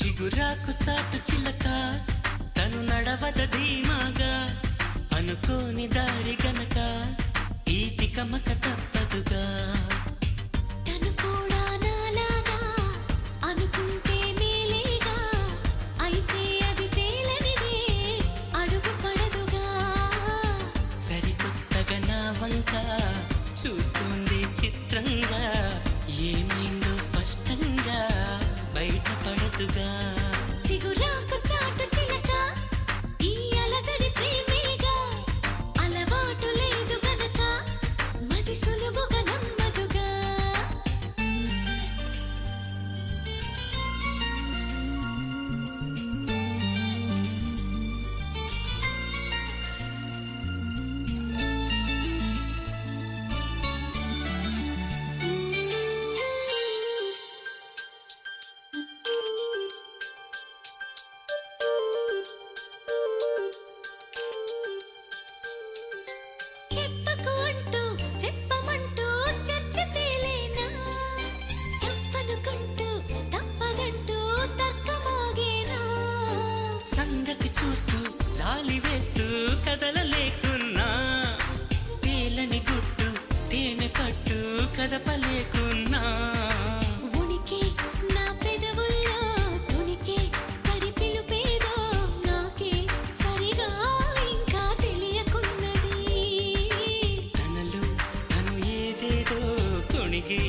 చిగురాకు చాటు చిలక తను నడవద ధీమాగా అనుకోని దారి గనక ఈ తికమక తప్పదుగా తను కూడా నాలాగా అనుకుంటే మేలేగా అయితే అది తేలనిదే అడుగు పడదుగా సరికొత్తగా నా వంక చూస్తుంది చిత్రంగా ఏమైందో స్పష్టంగా బయటపడదుగా చిగురాకు చాటు చిలక ఈ అలజడి ప్రేమేగా అలవాటు లేదు గనక మది సులువుగా నమ్మదుగా చెప్పకు అంటూ చెప్పమంటూ చర్చ తేలేనా తప్పనుకుంటూ తప్పదంటూ తర్కమాగేనా సంగతి చూస్తూ జాలి వేస్తూ కదలలేకున్నా తేలని గుట్టు తేనె పట్టు కదపలేకున్నా ఉనికి నా పెదవుల్లో తునికి తడి పిలుపేదో నాకే సరిగా ఇంకా తెలియకున్నది తనలో తను ఏదేదో కొణిగి